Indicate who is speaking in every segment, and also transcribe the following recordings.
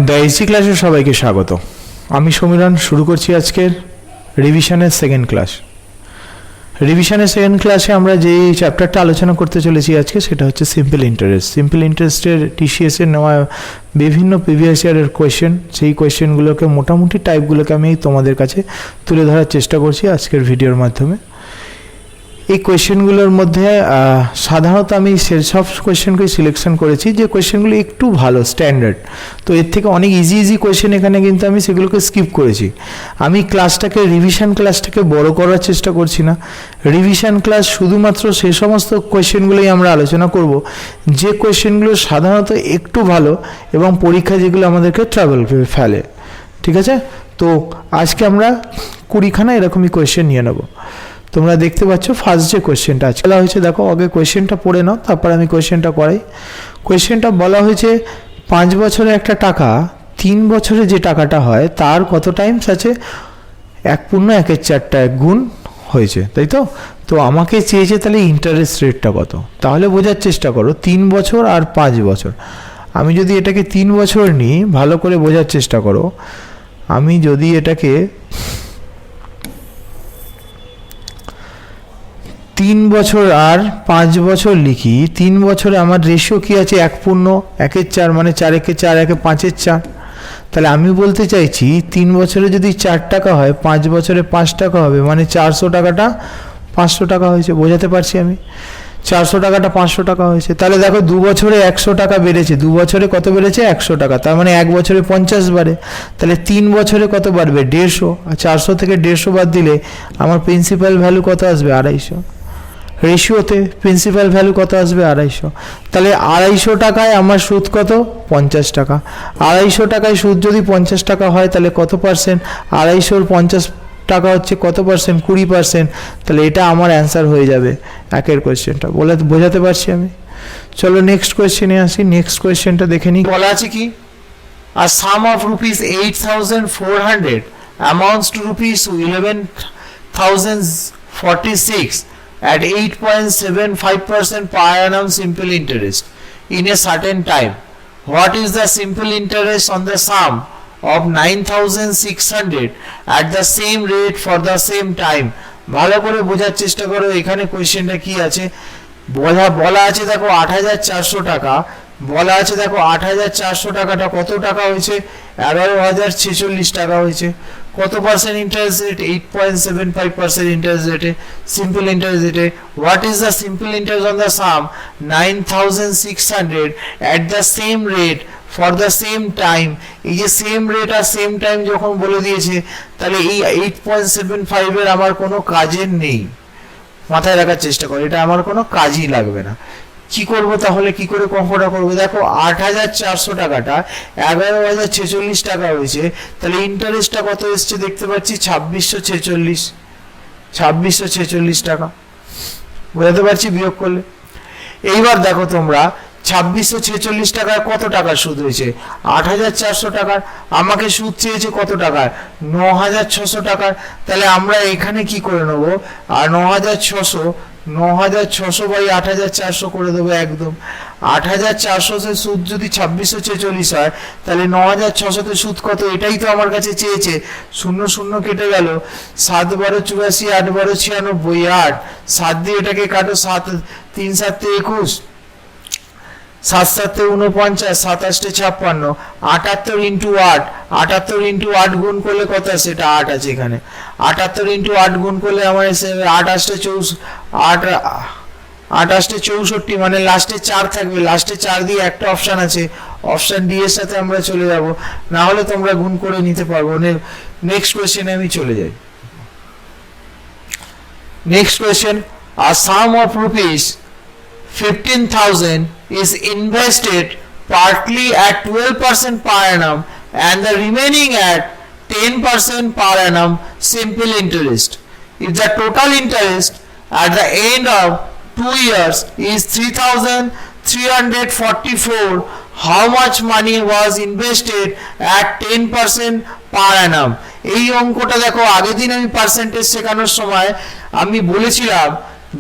Speaker 1: The AC ক্লাসে সবাইকে স্বাগত। আমি সমীরণ শুরু করছি আজকের রিভিশনের সেকেন্ড ক্লাস। রিভিশনের সেকেন্ড ক্লাসে আমরা যেই চ্যাপ্টারটা আলোচনা করতে চলেছি আজকে সেটা হচ্ছে সিম্পল ইন্টারেস্ট। সিম্পল ইন্টারেস্টের টিসিএসের নেওয়া বিভিন্ন প্রিভিয়াস ইয়ারের কোয়েশ্চেন, সেই কোয়েশ্চেনগুলোকে মোটামুটি টাইপগুলোকে আমি তোমাদের কাছে তুলে ধরার চেষ্টা করছি আজকের ভিডিওর মাধ্যমে। এই কোয়েশ্চেনগুলোর মধ্যে সাধারণত আমি সেসব কোয়েশ্চেনকেই সিলেকশন করেছি যে কোয়েশ্চেনগুলো একটু ভালো স্ট্যান্ডার্ড, তো এর থেকে অনেক ইজি কোয়েশ্চেন এখানে কিন্তু আমি সেগুলোকে স্কিপ করেছি। আমি ক্লাসটাকে রিভিশন ক্লাসটাকে বড় করার চেষ্টা করছি না। রিভিশন ক্লাস শুধুমাত্র সে সমস্ত কোয়েশ্চেনগুলোই আমরা আলোচনা করব যে কোয়েশ্চেনগুলো সাধারণত একটু ভালো এবং পরীক্ষা যেগুলো আমাদেরকে ট্রাভেল ফেলে। ঠিক আছে, তো আজকে আমরা 20খানা এরকমই কোয়েশ্চেন নিয়ে নেব। তোমরা দেখতে পাচ্ছ ফার্স্ট যে কোয়েশ্চেনটা আছে বলা হয়েছে, দেখো আগে কোয়েশ্চেনটা পড়ে নাও, তারপর আমি কোয়েশ্চেনটা করাই। কোয়েশ্চেনটা বলা হয়েছে 5 বছরে একটা টাকা 3 বছরে যে টাকাটা হয় তার কত টাইমস আছে? 1/1/4 গুণ হয়েছে, তাই তো? তো আমাকে চেয়েছে তাহলে ইন্টারেস্ট রেটটা কত। তাহলে বোঝার চেষ্টা করো 3 বছর আর 5 বছর। আমি যদি এটাকে 3 বছর নিই, ভালো করে বোঝার চেষ্টা করো। আমি যদি এটাকে 3 বছর আর 5 বছর লিখি, 3 বছরে আমার রেশিও কি আছে? 1/1/4 মানে 4 1 5/4। তাহলে আমি বলতে চাইছি 3 বছরে যদি 4 টাকা হয়, 5 বছরে 5 টাকা হবে, মানে 400 টাকাটা 500 টাকা হয়েছে। বোঝাতে পারছি আমি? 400 টাকাটা 500 টাকা হয়েছে। তাহলে দেখো 2 বছরে 100 টাকা বেড়েছে। 2 বছরে কত বেড়েছে? 100 টাকা। তার মানে 1 বছরে 50 বাড়ে। তাহলে 3 বছরে কত বাড়বে? 150। আর 400 থেকে 150 বাদ দিলে আমার প্রিন্সিপাল ভ্যালু কত আসবে? 250। রেশিওতে প্রিন্সিপাল ভ্যালু কত আসবে? 250। তাহলে 250 টাকায় আমার সুদ কত? 50 টাকা। 250 টাকায় সুদ যদি 50 টাকা হয় তাহলে কত পার্সেন্ট? 250-র 50 টাকা হচ্ছে কত পার্সেন্ট? 20%। তাহলে এটা আমার অ্যান্সার হয়ে যাবে একের কোয়েশ্চেনটা। বোঝাতে পারছি আমি? চলো নেক্সট কোয়েশ্চেনে আসি। নেক্সট কোয়েশ্চেনটা দেখে নিই। বলা আছে কি? A sum of rupees 8,400 amounts to rupees 11,046 at 8.75% per annum simple interest in a certain time. What is the simple interest on the sum of 9,600 at the same rate for the same time? ভালো করে বোঝার চেষ্টা করো এখানে কোয়েশ্চেনটা কি আছে। বলা আছে দেখো 8,400 টাকা। বলা আছে দেখো 8,400 টাকাটা কত টাকা হয়েছে? 11,046 টাকা হয়েছে। কত পার্সেন্ট ইন্টারেস্ট রেট? 8.75% ইন্টারেস্ট রেটে, সিম্পল ইন্টারেস্ট রেটে। What is the simple interest on the some 9,600 at the same rate for the same time? এই যে সেম রেট আর সেম টাইম যখন বলে দিয়েছে, তাহলে এই 8.75 এর আমার কোনো কাজের নেই। মাথায় রাখার চেষ্টা করো, এটা আমার কোনো কাজই লাগবে না। কি করব তাহলে? কি করে কম্পটা করবো? দেখো 8,400 টাকাটা 11,046 টাকা হয়েছে, তাহলে ইন্টারেস্টটা কত এসছে দেখতে পাচ্ছি? 2,646 টাকা। বোঝাতে পারছি বিয়োগ করলে? এইবার দেখো তোমরা 2,646 টাকায় কত টাকা সুদ হয়েছে? 8,400 টাকার। আমাকে সুদ চেয়েছে কত টাকার? 9,600 টাকার। তাহলে আমরা এখানে কি করে নেবো? আর 9,600 বাই 8,400 করে দেবো একদম। 8,400 সুদ যদি 2,646 হয়, তাহলে 9,600 সুদ কত? এটাই তো আমার কাছে চেয়েছে। 0 0 কেটে গেল। 7 12 84, 8 12 96, 8 7 দিয়ে এটাকে কাটো। 7 3 7 21, 7 7 49, 27 56, 78 ইন্টু 8, 78 ইন্টু 8 গুণ করলে কত আছে? এটা 8 আছে এখানে। 78 ইন্টু 8 গুণ করলে আমার এসে 8 8 64, মানে লাস্টে 4 থাকবে। লাস্টে 4 দিয়ে একটা অপশন আছে, অপশন ডি এর সাথে আমরা চলে যাব। না হলে তোমরা গুণ করে নিতে পারবো। নেক্সট কোয়েশ্চেনে আমি চলে যাই। Next question, a sum of rupees 15,000 is invested partly at 12% per annum and the remaining at 10% per annum simple interest. If the total interest at the end of 2 years is 3,344, how much money was invested at 10% per annum? এই অঙ্কটা দেখো, আগের দিন আমি percentage শেখানোর সময় আমি বলেছিলাম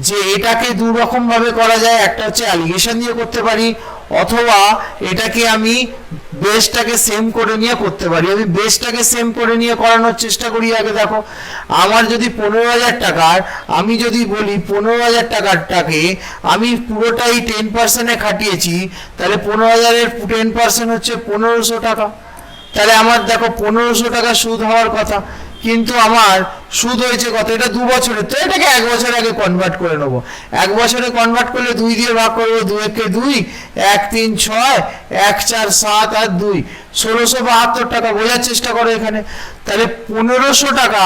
Speaker 1: যে এটাকে দু রকম ভাবে করা যায়। একটা হচ্ছে অ্যালিগেশন দিয়ে করতে পারি,
Speaker 2: অথবা এটাকে আমি বেসটাকে সেম করে নিয়ে করতে পারি। আমি বেসটাকে সেম করে নিয়ে করানোর চেষ্টা করি। আগে দেখো, আমার যদি 15,000 টাকার, আমি যদি বলি 15,000 টাকারটাকে আমি পুরোটাই 10%-এ খাটিয়েছি, তাহলে 15,000-এর 10% হচ্ছে 1500 টাকা। তাহলে আমার দেখো 1500 টাকা সুদ হওয়ার কথা, কিন্তু আমার সুদ হয়েছে কত? এটা 2 বছরের, তো এটাকে 1 বছর আগে কনভার্ট করে নেবো। 1 বছরে কনভার্ট করলে 2 দিয়ে ভাগ করবো, 2 একে 2, 1 3 6, 1 4 7 আর 2 1672 টাকা। বোঝার চেষ্টা করো এখানে। তাহলে 1500 টাকা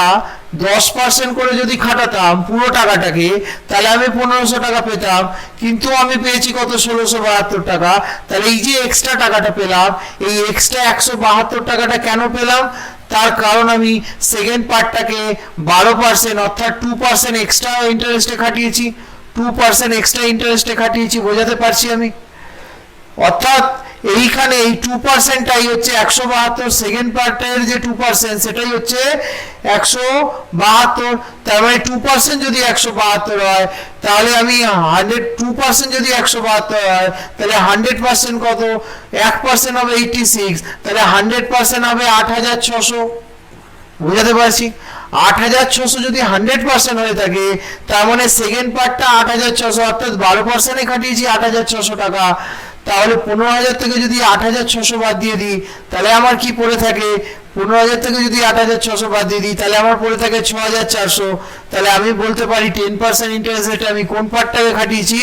Speaker 2: 10% করে যদি খাটাতাম পুরো টাকাটাকে, তাহলে আমি 1500 টাকা পেতাম, কিন্তু আমি পেয়েছি কত? 1672 টাকা। তাহলে এই যে এক্সট্রা টাকাটা পেলাম, এই এক্সট্রা 172 টাকাটা কেন পেলাম? তার কারণ আমি সেকেন্ড পার্টটাকে 12% অর্থাৎ 2% এক্সট্রা ইন্টারেস্টে খাটিয়েছি, 2% এক্সট্রা ইন্টারেস্টে খাটিয়েছি। বোঝাতে পারছি আমি? অর্থাৎ এইখানে এই 2%টাই হচ্ছে 172, সেকেন্ড পার্টের যে 2% সেটাই হচ্ছে 172। তার মানে 2% যদি 172 হয়, তাহলে আমি 2% যদি 172 হয়, তাহলে 100% কত? 1% হবে 86, তাহলে 100% হবে 8600। বুঝাতে পারছি? 8600 যদি 100% হয়ে থাকে, তার মানে সেকেন্ড পার্টটা 8600, অর্থাৎ 12%-এ খাটিয়েছি 8600 টাকা। তাহলে 15,000 থেকে যদি 8600 বাদ দিয়ে দিই, তাহলে আমার কি পড়ে থাকে? 15,000 থেকে যদি 8600 বাদ দিয়ে দিই, তাহলে আমার পড়ে থাকে 6400। তাহলে আমি বলতে পারি 10% ইন্টারেস্ট রেটে আমি কোন পার্টটাকে খাটিয়েছি?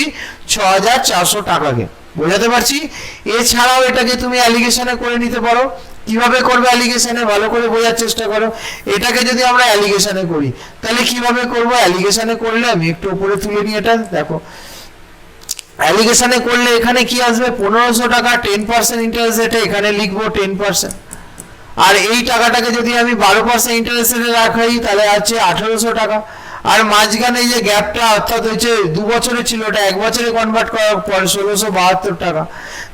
Speaker 2: 6400 টাকাকে। বোঝাতে পারছি? এছাড়াও এটাকে তুমি অ্যালিগেশনে করে নিতে পারো। কিভাবে করবে অ্যালিগেশনে? ভালো করে বোঝার চেষ্টা করো। এটাকে যদি আমরা অ্যালিগেশনে করি, তাহলে কিভাবে করব? অ্যালিগেশনে করলে আমি একটু উপরে তুলে নিয়ে এটা দেখো, অ্যালিগেশনে করলে এখানে কি আসবে? 1500 টাকা 10% ইন্টারেস্ট রেটে এখানে লিখবো 10%। আর এই টাকাটাকে যদি আমি 12% ইন্টারেস্ট রেটে রাখাই, তাহলে আছে 1800 টাকা। আর মাঝখানে এই যে গ্যাপটা, অর্থাৎ হচ্ছে 2 বছরের ছিল, ওটা 1 বছরে কনভার্ট করার পর 1672 টাকা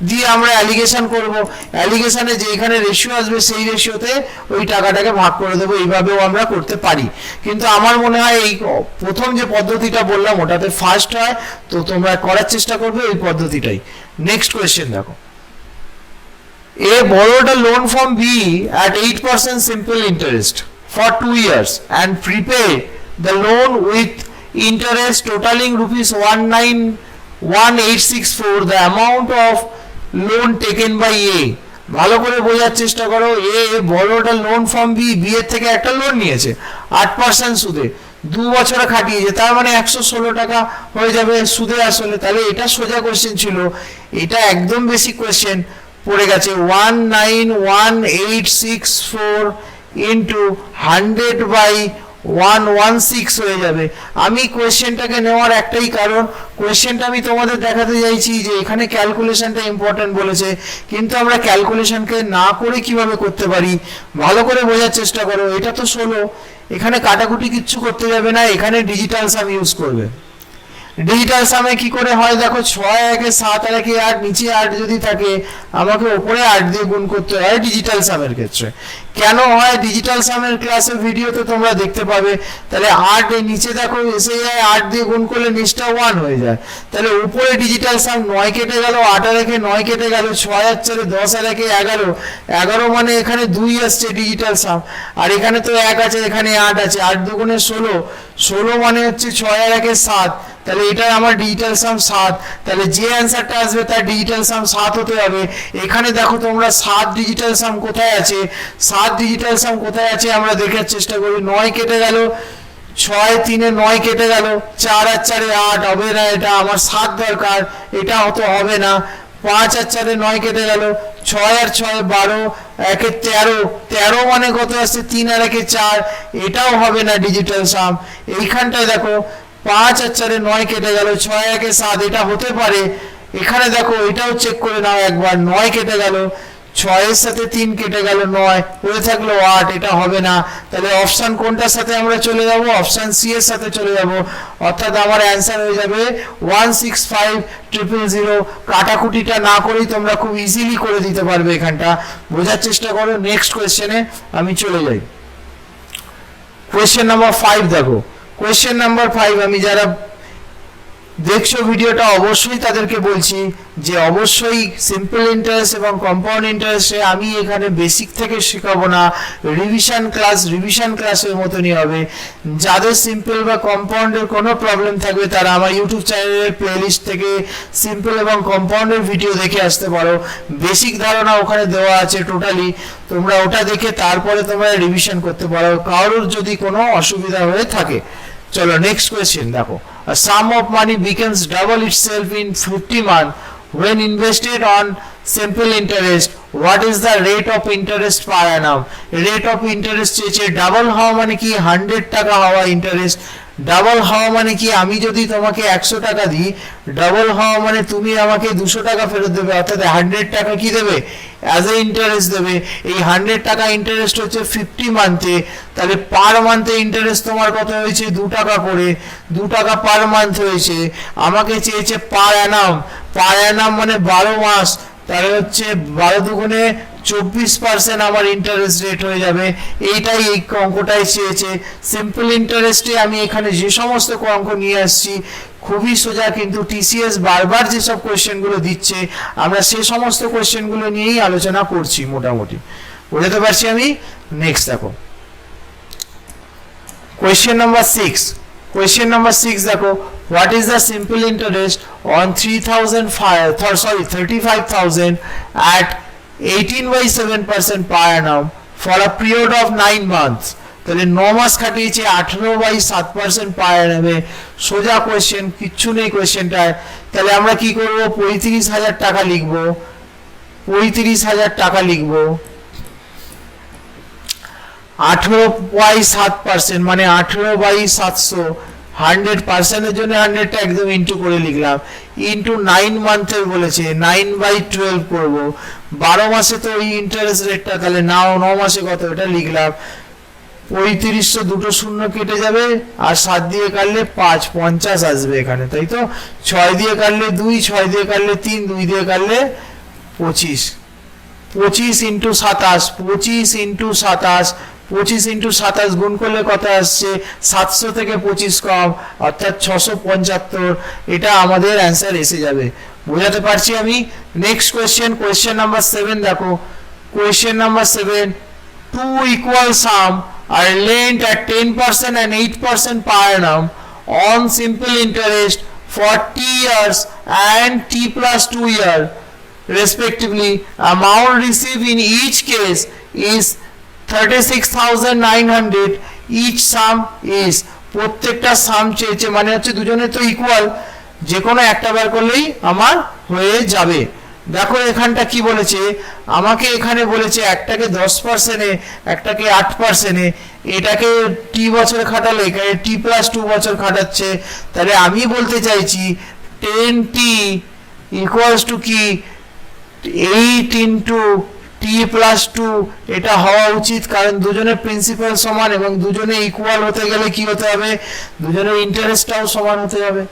Speaker 2: দিয়ে আমরা অ্যালিগেশন করব। অ্যালিগেশনে যে এখানে রেশিও আসবে, সেই রেশিওতে ওই টাকাটাকে ভাগ করে দেবো। এইভাবেও আমরা করতে পারি, কিন্তু আমার মনে হয় এই প্রথম যে পদ্ধতিটা বললাম ওটাতে ফার্স্ট হয়, তো তোমরা করার চেষ্টা করবে ওই পদ্ধতিটাই। নেক্সট কোয়েশ্চেন দেখো, A borrowed a loan from B at 8% simple interest for 2 years and prepaid the loan with interest totaling rupees 191864, the amount of loan taken by A। ভালো করে বোঝার চেষ্টা করো। A borrowed a loan from B, B এর থেকে একটা loan নিয়েছে 8% সুদে, 2 বছরে খাটিয়েছে, তার মানে 116 টাকা হয়ে যাবে সুদে আসলে। তাহলে এটা সোজা কোশ্চেন ছিল, এটা একদম বেসিক কোশ্চেন পড়ে গেছে। 191864 ইন্টু 100/116 হয়ে যাবে। আমি কোয়েশ্চেনটাকে নেওয়ার একটাই কারণ, কোয়েশ্চেনটা আমি তোমাদের দেখাতে চাইছি যে এখানে ক্যালকুলেশনটা ইম্পর্টেন্ট বলেছে, কিন্তু আমরা ক্যালকুলেশনকে না করে কিভাবে করতে পারি ভালো করে বোঝার চেষ্টা করো। এটা তো 16, এখানে কাটাকুটি কিচ্ছু করতে যাবে না, এখানে ডিজিটাল সাম ইউজ করবে। ডিজিটাল সামে কি করে হয় দেখো, 6 একে 7 আর একে 8, নিচে 8 যদি থাকে আমাকে উপরে 8 দিয়ে গুণ করতে হয় ডিজিটাল সামের ক্ষেত্রে। কেন হয়? ডিজিটাল সামের ক্লাসের ভিডিওতে তোমরা দেখতে পাবে। তাহলে 8 এর নিচে দেখো এসে যায়, 8 দিয়ে গুণ করলে নিচটা 1 হয়ে যায়। তাহলে উপরে ডিজিটাল সাম 9 কেটে গেল, 8 আর একে 9 কেটে গেল, 6 আর 4 10 আর একে 11, 11 মানে এখানে 2 আসছে ডিজিটাল সাম। আর এখানে তো 1 আছে, এখানে 8 আছে, 8 দুগুণে 16, 16 মানে হচ্ছে 6 আর একে 7, তাহলে এটা আমার ডিজিটাল সাম 7। তাহলে যে অ্যান্সারটা আসবে তার ডিজিটাল সাম 7 হতে হবে। এখানে দেখো তোমরা 7 ডিজিটাল সাম কোথায় আছে, 7 ডিজিটাল সাম কোথায় আছে আমরা দেখার চেষ্টা করি। 9 কেটে গেল, 6 3 9 কেটে গেল, 4 আর 4 8 হবে না, এটা আমার 7 দরকার, এটা হতে হবে না। 5 আর 4 9 কেটে গেল, 6 আর 6 12, 1 13, 13 মানে কত আসছে 3 আর 1 4, এটাও হবে না ডিজিটাল সাম। এইখানটায় দেখো 5 আর 4 9 কেটে গেল, 6 1 7, এটা হতে পারে। এখানে দেখো এটাও চেক করে নাও একবার, 9 কেটে গেল, 6 এর সাথে 3 কেটে গেল, 9 পড়ে থাকলো 8, এটা হবে না। তাহলে অপশন কোনটার সাথে আমরা চলে যাব? অপশন সি এর সাথে চলে যাব, অর্থাৎ আমার অ্যান্সার হয়ে যাবে 165000। কাটাকুটিটা না করেই তোমরা খুব ইজিলি করে দিতে পারবে এখানটা, বোঝার চেষ্টা করো। নেক্সট কোয়েশ্চেনে আমি চলে যাই। কোয়েশ্চেন নাম্বার 5 দেখো, কোয়েশ্চেন নাম্বার 5 আমি যারা দেখছো ভিডিওটা অবশ্যই তাদেরকে বলছি যে অবশ্যই সিম্পল ইন্টারেস্ট এবং কম্পাউন্ড ইন্টারেস্টে আমি এখানে বেসিক থেকে শেখাবো না, রিভিশন ক্লাসের মতনই হবে। যাদের সিম্পল বা কম্পাউন্ডের কোনো প্রবলেম থাকবে তারা আমার ইউটিউব চ্যানেলের প্লেলিস্ট থেকে সিম্পল এবং কম্পাউন্ডের ভিডিও দেখে আসতে পারো। বেসিক ধারণা ওখানে দেওয়া আছে টোটালি, তোমরা ওটা দেখে তারপরে তোমরা রিভিশন করতে পারো কারোর যদি কোনো অসুবিধা হয়ে থাকে। চলো নেক্সট কোয়েশ্চেন দেখো। A sum of money becomes double itself in 50 months when invested on simple interest. What is the rate of interest per annum? Rate of interest চেয়েছে ডাবল হওয়া মানে কি 100 টাকা হওয়া ইন্টারেস্ট। ডাবল হওয়া মানে কি আমি যদি তোমাকে 100 টাকা দিই, ডাবল হওয়া মানে তুমি আমাকে 200 টাকা ফেরত দেবে, অর্থাৎ 100 টাকা কি দেবে অ্যাজ এ ইন্টারেস্ট দেবে। এই 100 টাকা ইন্টারেস্ট হচ্ছে 50 মান্থে, তাহলে পার মান্থে ইন্টারেস্ট তোমার কত হয়েছে 2 টাকা করে, 2 টাকা পার মান্থ হয়েছে। আমাকে চেয়েছে পার অ্যানাম মানে 12 মাস, তাহলে হচ্ছে 12 দুগুণে 24% আমার ইন্টারেস্ট রেট হয়ে যাবে। এইটাই এই অঙ্কটাই চেয়েছে। সিম্পল ইন্টারেস্টে আমি এখানে যে সমস্ত অঙ্ক নিয়ে আসছি খুবই সোজা, কিন্তু টিসিএস বারবার যেসব কোয়েশ্চেনগুলো দিচ্ছে আমরা সে সমস্ত কোয়েশ্চেনগুলো নিয়েই আলোচনা করছি মোটামুটি, বুঝতে পারছি আমি। নেক্সট দেখো কোয়েশ্চেন নাম্বার 6। কোয়েশ্চেন নাম্বার 6 দেখো, what is the simple interest on 35,000 at 18/7% per annum for a period of 9 months? তাহলে 9 মাস খাটিয়েছে 18/7% পার অ্যানামে। সোজা কোয়েশ্চেন, কিচ্ছু নেই কোয়েশ্চেনটায়। তাহলে আমরা কি করব, 35,000 টাকা লিখবো, 35,000 টাকা লিখবো। 18/7% মানে 18/700, 100% এর জন্য 100টা একদম ইনটু করে লিখলাম, ইনটু 9 মান্থের বলেছে 9/12 করব। 12 মাসে তো এই ইন্টারেস্ট রেটটা, তাহলে 9 মাসে কত এটা লিখলাম। 3500 দুটো শূন্য কেটে যাবে, আর 7 দিয়ে কাটলে 5, 50 আসবে এখানে, তাই তো। 6 দিয়ে কাটলে 2, 6 দিয়ে কাটলে 3, 2 দিয়ে কাটলে 25। 25 ইন্টু 27, 25 ইন্টু 27, 25 ইন্টু 27 গুণ করলে কত আসছে, 700 থেকে 25 কম অর্থাৎ 675। এটা আমাদের অ্যান্সার এসে যাবে, বোঝাতে পারছি আমি। নেক্সট কোয়েশ্চেন নাম্বার 7 দেখো। Question number 7, two equal sum are lent at 10% and 8% per annum on simple interest for T years and T plus 2 years respectively. Amount received in each case is 36,900. Each sum is, প্রত্যেকটা সাম চেয়েছে মানে হচ্ছে দুজনে তো equal, যে কোনো একটা বার করলেই আমার হয়ে যাবে। দেখো এখানটা কি বলেছে, আমাকে এখানে বলেছে একটাকে 10%-এ, একটাকে 8%-এ, এটাকে টি বছর খাটালে এখানে টি প্লাস 2 বছর খাটাচ্ছে। তাহলে আমি বলতে চাইছি 10t ইকুয়ালস টু কি 8 ইন্টু টি প্লাস 2, এটা হওয়া উচিত, কারণ দুজনের প্রিন্সিপাল সমান এবং দুজনে ইকুয়াল হতে গেলে কি হতে হবে, দুজনের ইন্টারেস্টটাও সমান হতে হবে,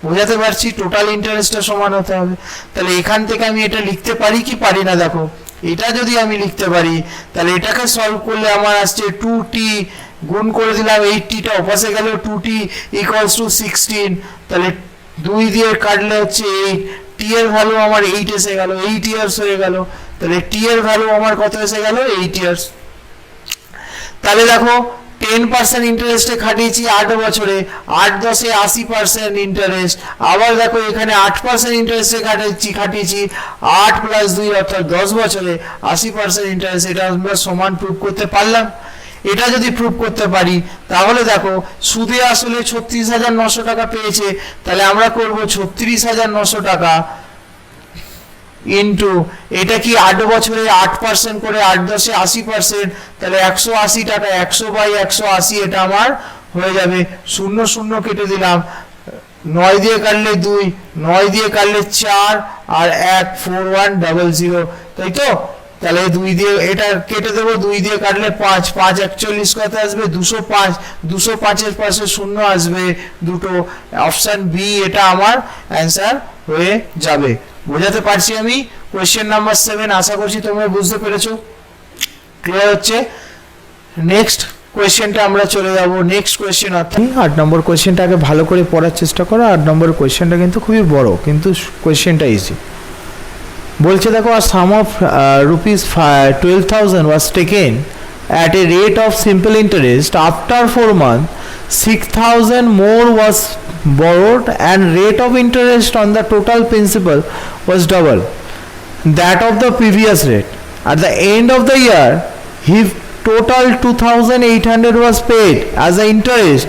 Speaker 2: বোঝাতে পারছি, টোটাল ইন্টারেস্টটা সমান হতে হবে। তাহলে এখান থেকে আমি এটা লিখতে পারি কি পারি না, দেখো এটা যদি আমি লিখতে পারি তাহলে এটাকে সলভ করলে আমার আসছে 2t গুণ করে দিলাম 8tটা ওপাশে গেল, 2t ইকুয়ালস টু 16। তাহলে 2 দিয়ে কাটলে হচ্ছে 8, t এর ভ্যালু আমার 8 এসে গেল, 8 ইয়ার্স হয়ে গেল। তাহলে t এর ভ্যালু আমার কত এসে গেল, 8 ইয়ার্স। তাহলে দেখো 10% ইন্টারেস্টে খাটিয়েছি 8 বছরে, 8 10-এ 80% ইন্টারেস্ট। আবার দেখো এখানে 8% ইন্টারেস্টে খাটিয়েছি 8 প্লাস 2 অর্থাৎ 10 বছরে 80% ইন্টারেস্ট। এটা আমরা সমান প্রুভ করতে পারলাম। এটা যদি প্রুভ করতে পারি তাহলে দেখো সুদে আসলে 36,900 টাকা পেয়েছে, তাহলে আমরা করব 36,900 টাকা ইন্টু এটা কি 8 বছরে 8% করে, 8 10-এ 80%, তাহলে 180 টাকা, 100/180 এটা আমার হয়ে যাবে। 0 0 কেটে দিলাম, 9 দিয়ে কাটলে 2, 9 দিয়ে কাটলে 4 আর 1 4100, তাই তো। তাহলে 2 দিয়ে এটা কেটে দেবো, 2 দিয়ে কাটলে 5, 5 41 কত আসবে 205, 205-এর পাশে 0 আসবে দুটো, অপশন বি এটা আমার অ্যান্সার হয়ে যাবে, বোঝাতে পারছি আমি। কোয়েশ্চেন নাম্বার 7 আশা করছি তোমরা বুঝতে পেরেছো, ক্লিয়ার হচ্ছে। নেক্সট কোয়েশ্চেনটা আমরা চলে যাব নেক্সট কোয়েশ্চেন অর্থাৎ
Speaker 1: 8 নম্বর কোয়েশ্চেনটাকে ভালো করে পড়ার চেষ্টা করো। 8 নম্বর কোয়েশ্চেনটা কিন্তু খুবই বড়, কিন্তু কোয়েশ্চেনটা ইজি। বলছে দেখো, আর sum of rupees 12,000 was taken at a rate of simple interest. After 4 months, 6,000 more was borrowed and rate of interest on the total principal was double that of the previous rate. At the end of the year, if total 2,800 was paid as the interest,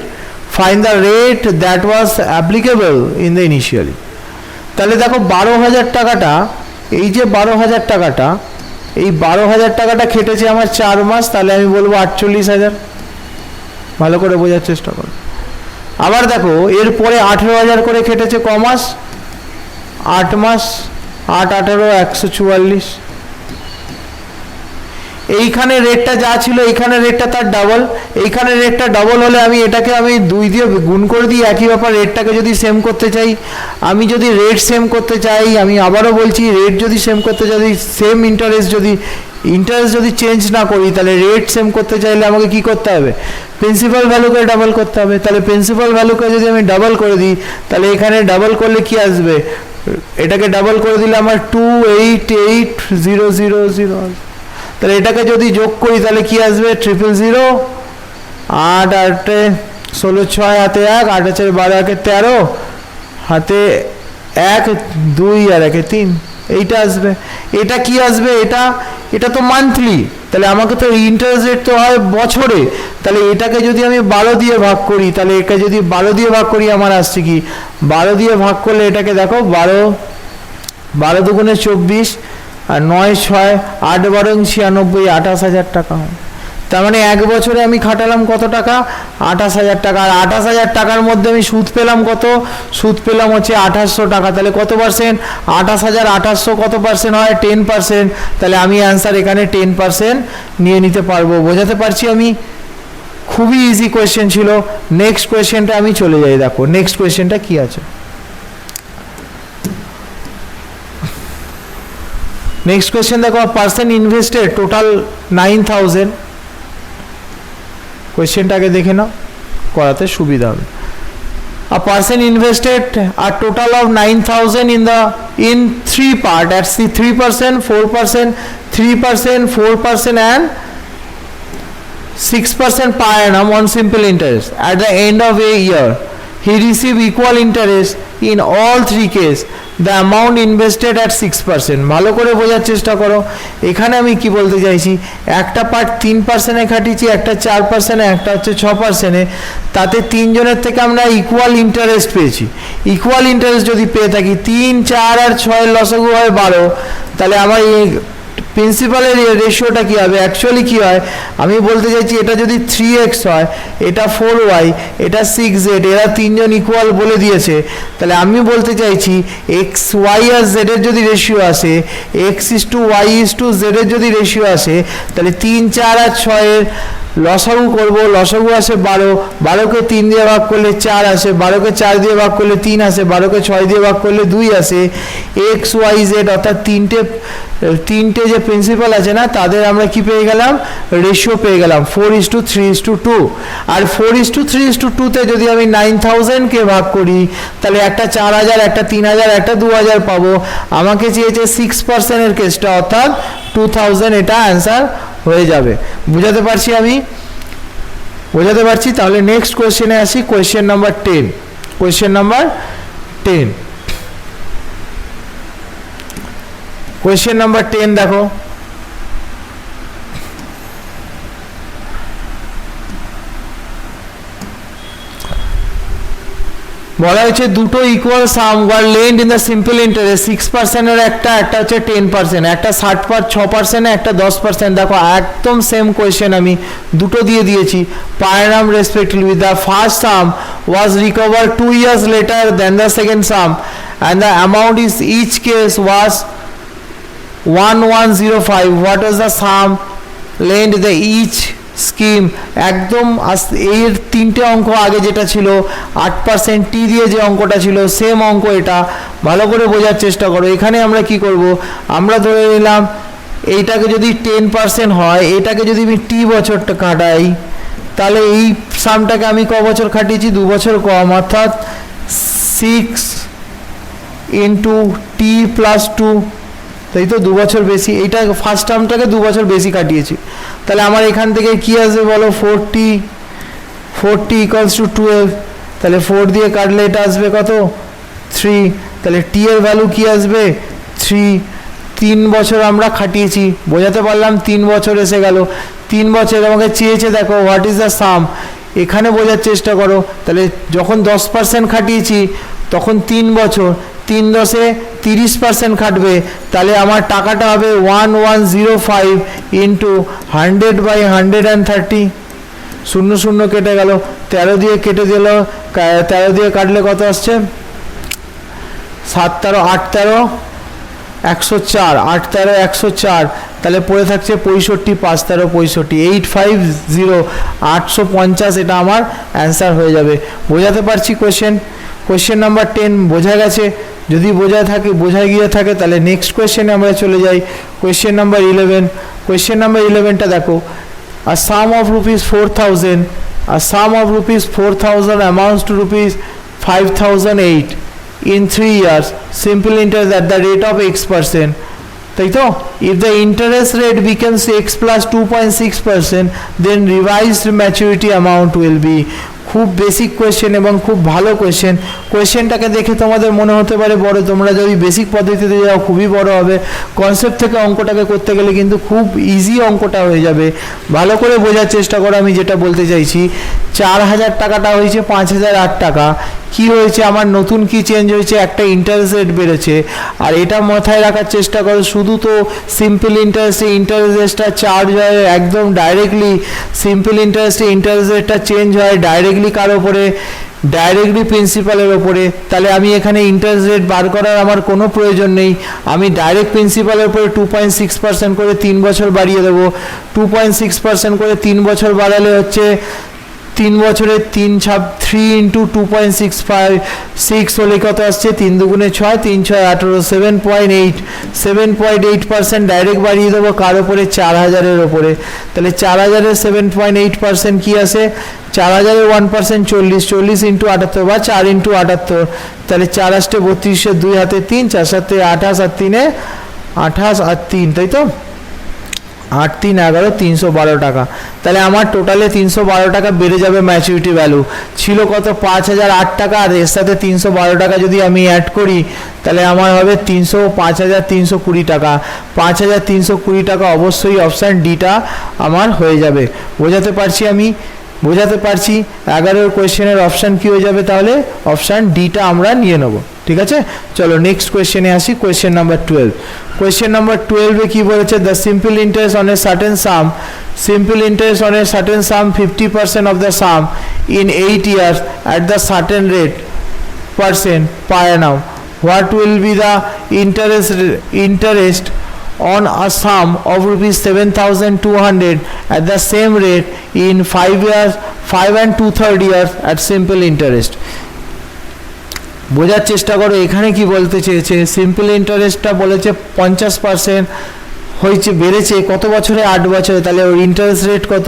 Speaker 1: find the rate that was applicable in the initially. তাহলে দেখো 12,000 টাকাটা, এই যে 12,000 টাকাটা, এই 12,000 টাকাটা খেটেছে আমার 4 মাস, তাহলে আমি বলবো 48,000। ভালো করে বোঝার চেষ্টা করো। আবার দেখো এরপরে 18,000 করে খেটেছে ক মাস, 8 মাস, 8 18 144। এইখানে রেটটা যা ছিল এইখানে রেটটা তার ডাবল, এইখানে রেটটা ডাবল হলে আমি এটাকে 2 দিয়ে গুণ করে দিই, একই ব্যাপার। রেটটাকে যদি সেম করতে চাই, আমি যদি রেট সেম করতে চাই, আমি আবারও বলছি রেট যদি সেম করতে চাই, সেম ইন্টারেস্ট যদি চেঞ্জ না করি, তাহলে রেট সেম করতে চাইলে আমাকে কি করতে হবে, প্রিন্সিপাল ভ্যালুকে ডাবল করতে হবে। তাহলে প্রিন্সিপাল ভ্যালুকে যদি আমি ডাবল করে দিই, তাহলে এখানে ডাবল করলে কি আসবে, এটাকে ডাবল করে দিলে আমার 288,000। তাহলে এটাকে যদি যোগ করি তাহলে কি আসবে, 000, 8 8 16 6 হাতে 1, 8 4 12 1 13, হাতে 1 2 আর 1 3, এইটা আসবে। এটা কি আসবে, এটা তো মান্থলি, তাহলে আমাকে তো ইন্টারেস্ট রেট তো হয় বছরে। তাহলে এটাকে যদি আমি 12 দিয়ে ভাগ করি, তাহলে একে যদি 12 দিয়ে ভাগ করি আমার আসছে কি, 12 দিয়ে ভাগ করলে এটাকে দেখো 12 দুগুণে 24, আর 9 6 8 12 96, 28,000 টাকা হয়। তার মানে 1 বছরে আমি খাটালাম কত টাকা, 28,000 টাকা। আর 28,000 টাকার মধ্যে আমি সুদ পেলাম কত, সুদ পেলাম হচ্ছে 2800 টাকা। তাহলে কত পার্সেন্ট, 28,800 কত পার্সেন্ট হয়, 10%। তাহলে আমি অ্যান্সার এখানে 10% নিয়ে নিতে পারবো। বোঝাতে পারছি আমি? খুবই ইজি কোয়েশ্চেন ছিল। নেক্সট কোয়েশ্চেনটা আমি চলে যাই, দেখো নেক্সট কোয়েশ্চেনটা কি আছে। নেক্সট কোয়েশ্চেন দেখো, পার্সন ইনভেস্টেড টোটাল 9,000। কোয়েশ্চেনটাকে দেখে নাও, করাতে সুবিধা হবে। A person invested a total of 9,000 in 3 part at 3%, 4%, 3%, 4% and 6% per annum on simple interest. At the end of a year, he received equal interest in all 3 cases. The amount invested at 6%. ভালো করে বোঝার চেষ্টা করো। এখানে আমি কি বলতে চাইছি, একটা পার্ট 3%-এ খাটিয়েছি, একটা 4%-এ, একটা হচ্ছে 6%-এ। তাতে 3 জনের থেকে আমরা ইকুয়াল ইন্টারেস্ট পেয়েছি। ইকুয়াল ইন্টারেস্ট যদি পেয়ে থাকি, 3 4 আর 6 লসাগু হয় 12, তাহলে আমার এই প্রিন্সিপালের রেশিওটা কী হবে, অ্যাকচুয়ালি কী হয় আমি বলতে চাইছি, এটা যদি 3x হয়, এটা 4y, এটা 6z, এরা 3 জন ইকুয়াল বলে দিয়েছে। তাহলে আমি বলতে চাইছি x y আর z এর যদি রেশিও আসে, x:y:z এর যদি রেশিও আসে, তাহলে 3 4 আর 6 এর লসাগু করবো, লসাগু আসে 12, 12কে 3 দিয়ে ভাগ করলে 4 আসে, 12কে 4 দিয়ে ভাগ করলে 3 আসে, 12কে 6 দিয়ে ভাগ করলে 2 আসে। এক্স ওয়াই জেড অর্থাৎ তিনটে যে প্রিন্সিপাল আছে না, তাদের আমরা কি পেয়ে গেলাম, রেশিও পেয়ে গেলাম 4:3:2। আর 4:3:2-তে যদি আমি 9,000কে ভাগ করি, তাহলে একটা 4,000, একটা 3,000, একটা 2,000 পাবো। আমাকে চেয়েছে 6%-এর কেসটা, অর্থাৎ 2,000, এটা অ্যান্সার হয়ে যাবে। বুঝাতে পারছি আমি? বোঝাতে পারছি। তাহলে নেক্সট কোয়েশ্চেনে আসি, question number 10। Question number 10, question number 10 দেখো, বলা হয়েছে দুটো equal sum were lent in the simple interest. 6% এর একটা হচ্ছে 10%, একটা 6%, একটা 10%। দেখো একদম সেম কোয়েশ্চেন, আমি দুটো দিয়ে দিয়েছি per annum respectively. The first sum was recover 2 years later then the second sum, and the amount is each case was 1105. What was the sum lend the each scheme? একদম এর 3টে অঙ্ক আগে যেটা ছিল 8% টি দিয়ে যে অঙ্কটা ছিল, সেম অঙ্ক এটা। ভালো করে বোঝার চেষ্টা করো। এখানে আমরা কি করব, আমরা ধরে নিলাম এইটাকে যদি 10% হয়, এটাকে যদি আমি টি বছরটা কাটাই, তাহলে এই সামটাকে আমি ক বছর খাটিয়েছি, 2 বছর কম, অর্থাৎ 6 ইন্টু টি প্লাস 2, তাই তো 2 বছর বেশি। এইটা ফার্স্ট টার্মটাকে 2 বছর বেশি কাটিয়েছি। তাহলে আমার এখান থেকে কি আসবে বলো, 40 ইকুয়ালস টু 12, তাহলে 4 দিয়ে কাটলে এটা আসবে কত, 3, তাহলে টি এর ভ্যালু কি আসবে 3। 3 বছর আমরা খাটিয়েছি, বোঝাতে পারলাম 3 বছর এসে গেল। 3 বছর আমাকে চেয়েছে, দেখো হোয়াট ইজ দ্য সাম, এখানে বোঝার চেষ্টা করো। তাহলে যখন 10% খাটিয়েছি তখন 3 বছর, 3 10 30% খাটবে, তাহলে আমার টাকাটা হবে 1105 ইন্টু 100/130, 0 কেটে গেল, 13 দিয়ে কেটে দিল, 13 দিয়ে কাটলে কত আসছে, 7 13 8 13 104, 8 13 104, তাহলে পড়ে থাকছে 65, 5 13 65, 850 850, এটা আমার অ্যান্সার হয়ে যাবে। বোঝাতে পারছি কোয়েশ্চেন নাম্বার 10 বোঝা গেছে? যদি বোঝা গিয়ে থাকে তাহলে নেক্সট কোয়েশ্চেনে আমরা চলে যাই। কোয়েশ্চেন নাম্বার 11টা দেখো, a sum of rupees 4000 amounts to rupees 5008 in 3 years, simple interest at the rate of x%, তাই তো? If the interest rate becomes x plus 2.6%, then revised maturity amount will be। খুব basic question এবং খুব ভালো কোয়েশ্চেনটাকে দেখে তোমাদের মনে হতে পারে বড়, তোমরা যদি বেসিক পদ্ধতিতে যাও খুবই বড় হবে। কনসেপ্ট থেকে অঙ্কটাকে করতে গেলে কিন্তু খুব ইজি অঙ্কটা হয়ে যাবে। ভালো করে বোঝার চেষ্টা করো আমি যেটা বলতে চাইছি। 4000 টাকাটা হয়েছে 5008 টাকা। কি হয়েছে আমার, নতুন কি চেঞ্জ হয়েছে, একটা ইন্টারেস্ট রেট বেড়েছে। আর এটা মাথায় রাখার চেষ্টা করো, শুধু তো সিম্পল ইন্টারেস্ট রেটটা চার্জ হয় একদম ডাইরেক্টলি, সিম্পল ইন্টারেস্ট রেটটা চেঞ্জ হয় ডাইরেক্টলি কার ওপরে, ডাইরেক্টলি প্রিন্সিপালের ওপরে। তাহলে আমি এখানে ইন্টারেস্ট রেট বার করার আমার কোনো প্রয়োজন নেই, আমি ডাইরেক্ট প্রিন্সিপালের উপরে 2.6% করে 3 বছর বাড়িয়ে দেবো। 2.6% করে 3 বছর বাড়ালে হচ্ছে 3 বছরে 3 ইন্টু 2.6 হলে কত আসছে, 3 দুগুণে 6, 3 6 18, 7.8% ডাইরেক্ট বাড়িয়ে দেবো কার ওপরে, 4000-এর ওপরে। তাহলে 4000-এর 7.8% কি আসে, 4000-এর 1% 40 ইন্টু 78 বা 4 ইন্টু 78, তাহলে 4 8 32, 2 হাতে 3, 4 7 28 আর 3 28 আর 3, তাই তো 8 3 11 312 টাকা। তাহলে আমার টোটালে 312 টাকা বেড়ে যাবে ম্যাচুরিটি ভ্যালু। ছিল কত, 5008 টাকা, আর এর সাথে 312 টাকা যদি আমি অ্যাড করি তাহলে আমার হবে 5320 টাকা। 5320 টাকা অবশ্যই অপশান ডিটা আমার হয়ে যাবে। বোঝাতে পারছি 11 কোয়েশ্চেনের অপশান কি হয়ে যাবে, তাহলে অপশান ডিটা আমরা নিয়ে নেব। ঠিক আছে, চলো নেক্সট কোয়েশ্চেনে আসি। কোয়েশ্চেন নাম্বার 12 কি বলেছে, the simple interest on a certain some 50% of the sum in 8 years at the certain rate % per annum. What will be the interest on a sum of rupees 7200 at the same rate in 5 years, 5 and 2/3 years at simple interest? বোঝার চেষ্টা করো এখানে কি বলতে চেয়েছে। Simple ইন্টারেস্টটা বলেছে 50% হয়েছে, বেড়েছে কত বছরে, 8 বছরে। তাহলে ওর ইন্টারেস্ট রেট কত,